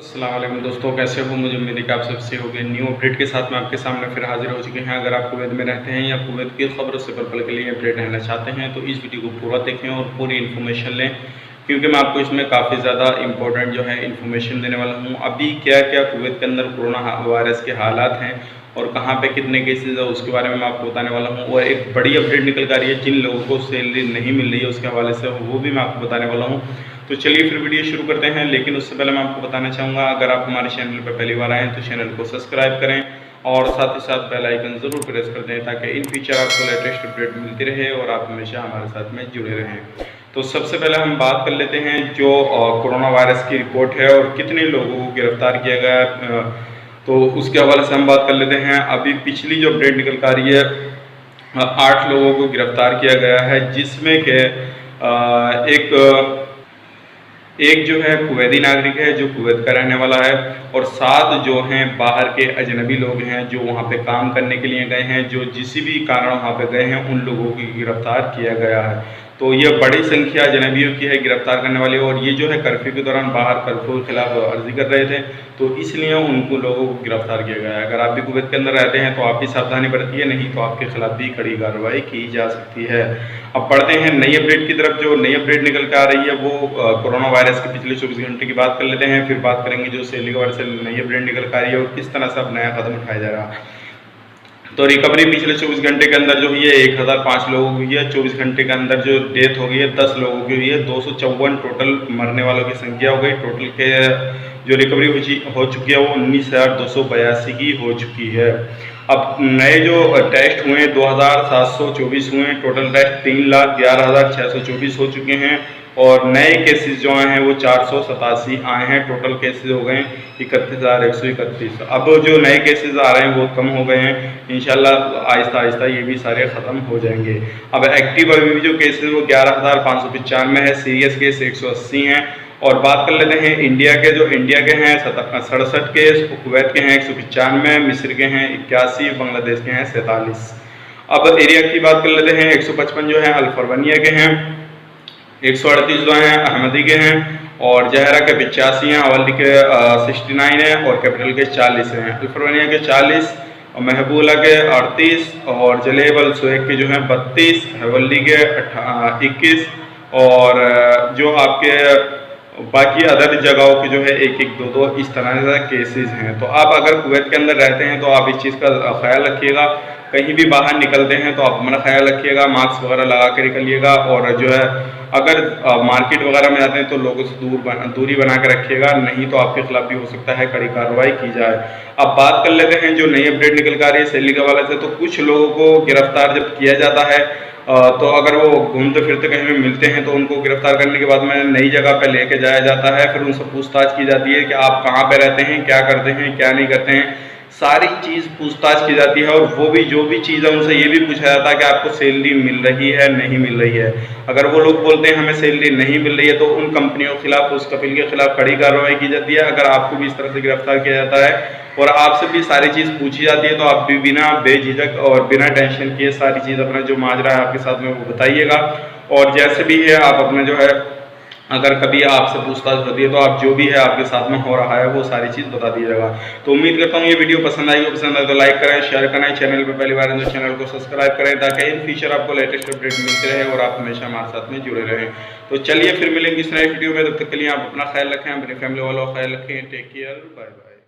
अस्सलाम वालेकुम दोस्तों, कैसे हो? मुझे उम्मीद है कि आप सबसे हो गए। न्यू अपडेट के साथ मैं आपके सामने फिर हाजिर हो चुके हैं। अगर आप कुवैत में रहते हैं या कुवैत की खबरों से पल के लिए अपडेट रहना चाहते हैं तो इस वीडियो को पूरा देखें और पूरी इन्फॉर्मेशन लें, क्योंकि मैं आपको इसमें काफ़ी ज़्यादा इंपॉर्टेंट जो है इन्फॉर्मेशन देने वाला हूँ। अभी क्या क्या कुवैत के अंदर कोरोना वायरस के हालात हैं और कहाँ पे कितने केसेज है उसके बारे में मैं आपको बताने वाला हूँ। और एक बड़ी अपडेट निकल कर आ रही है, जिन लोगों को सैलरी नहीं मिल रही है उसके हवाले से, वो भी मैं आपको बताने वाला हूँ। तो चलिए फिर वीडियो शुरू करते हैं। लेकिन उससे पहले मैं आपको बताना चाहूँगा, अगर आप हमारे चैनल पर पहली बार आए हैं तो चैनल को सब्सक्राइब करें और साथ ही साथ बेल आइकन ज़रूर प्रेस कर दें, ताकि इन फ्यूचर आपको लेटेस्ट अपडेट मिलती रहे और आप हमेशा हमारे साथ में जुड़े रहें। तो सबसे पहले हम बात कर लेते हैं जो कोरोना वायरस की रिपोर्ट है और कितने लोगों को गिरफ्तार किया गया, तो उसके हवाले से हम बात कर लेते हैं। अभी पिछली जो अपडेट निकल कर आ रही है, 8 लोगों को गिरफ्तार किया गया है, जिसमें के एक जो है कुवैती नागरिक है जो कुवैत का रहने वाला है, और 7 जो हैं बाहर के अजनबी लोग हैं जो वहाँ पे काम करने के लिए गए हैं, जो जिस भी कारण वहाँ पे गए हैं उन लोगों की गिरफ्तार किया गया है। तो ये बड़ी संख्या अजनबियों की है गिरफ्तार करने वाली, और ये जो है कर्फ्यू के दौरान बाहर कर्फ्यू के खिलाफ अर्जी कर रहे थे, तो इसलिए उनको लोगों को गिरफ्तार किया गया है। अगर आप भी कुवैत के अंदर रहते हैं तो आप भी सावधानी बरतिए, नहीं तो आपके खिलाफ भी कड़ी कार्रवाई की जा सकती है। अब बढ़ते हैं नई अपडेट की तरफ। जो नई अपडेट निकल के आ रही है वो कोरोना वायरस के पिछले 24 घंटे की बात कर लेते हैं, फिर बात करेंगे जो सैलरी के वायरस से नई अपडेट निकल के आ रही है और किस तरह से अब नया कदम उठाया जा रहा है। तो रिकवरी पिछले 24 घंटे के अंदर जो हुई है 1005 लोगों की हुई है। 24 घंटे के अंदर जो डेथ हो गई है 10 लोगों की हुई है। 254 टोटल मरने वालों की संख्या हो गई। टोटल के जो रिकवरी हो चुकी है वो 19,282 की हो चुकी है। अब नए जो टेस्ट हुए 2,724 हुए। टोटल टेस्ट 3,11,624 हो चुके हैं, और नए केसेस जो आए हैं वो 487 आए हैं। टोटल केसेस हो गए 31,131। अब जो नए केसेस आ रहे हैं वो कम हो गए हैं, इंशाल्लाह आहिस्ता आहिस्ता ये भी सारे ख़त्म हो जाएंगे। अब एक्टिव अभी भी जो केसेस वो 11,595 है। सीरियस केस 180 हैं। और बात कर लेते हैं इंडिया के। जो इंडिया के हैं 67 केस, कुवैत के हैं 195, मिस्र के हैं 81, बांग्लादेश के हैं 47। अब एरिया की बात कर लेते हैं। 155 जो है अल्फरवनिया के हैं, 138 जो हैं अहमदी के हैं, और जहरा के 85 हैं, अवली के 69 हैं, और कैपिटल के 40 हैं। अल्फरवनिया के 40, और महबूला के 38, और जलेब अल सुएक के जो हैं 32, हवली के 21, और जो आपके बाकी अदर जगहों के जो है 1-1, 2-2 इस तरह से केसेस हैं। तो आप अगर कुवैत के अंदर रहते हैं तो आप इस चीज़ का ख्याल रखिएगा। कहीं भी बाहर निकलते हैं तो आप अपना ख्याल रखिएगा, मास्क वगैरह लगा के निकलिएगा, और जो है अगर मार्केट वगैरह में जाते हैं तो लोगों से दूरी बना के रखिएगा, नहीं तो आपके खिलाफ भी हो सकता है कड़ी कार्रवाई की जाए। अब बात कर लेते हैं जो नई अपडेट निकल कर आ रही है सैलरी के हवाले से। तो कुछ लोगों को गिरफ्तार जब किया जाता है तो अगर वो घूमते फिरते कहीं भी मिलते हैं तो उनको गिरफ्तार करने के बाद में नई जगह पर लेके जाया जाता है। फिर उनसे पूछताछ की जाती है कि आप कहाँ पे रहते हैं, क्या करते हैं, क्या नहीं करते हैं, सारी चीज़ पूछताछ की जाती है। और वो भी जो भी चीज़ है उनसे ये भी पूछा जाता है कि आपको सैलरी मिल रही है, नहीं मिल रही है। अगर वो लोग बोलते हैं हमें सैलरी नहीं मिल रही है तो उन कंपनियों के खिलाफ, उस कफिल के खिलाफ कड़ी कार्रवाई की जाती है। अगर आपको भी इस तरह से गिरफ्तार किया जाता है और आपसे भी सारी चीज़ पूछी जाती है तो आप भी बिना बेझिझक और बिना टेंशन किए सारी चीज़ अपना जो माजरा है आपके साथ में वो बताइएगा। और जैसे भी है आप अपना जो है, अगर कभी आपसे पूछताछ होती है तो आप जो भी है आपके साथ में हो रहा है वो सारी चीज़ बता दीजिएगा। तो उम्मीद करता हूँ ये वीडियो पसंद आई हो। पसंद आए तो लाइक करें, शेयर करें, चैनल पर पहली बार है तो चैनल को सब्सक्राइब करें, ताकि इन फ्यूचर आपको लेटेस्ट अपडेट मिलते रहे और आप हमेशा हमारे साथ में जुड़े रहें। तो चलिए फिर मिलेंगे इस नए वीडियो में। तब तक के लिए आप अपना ख्याल रखें, अपनी फैमिली वालों का ख्याल रखें। Take care, bye bye.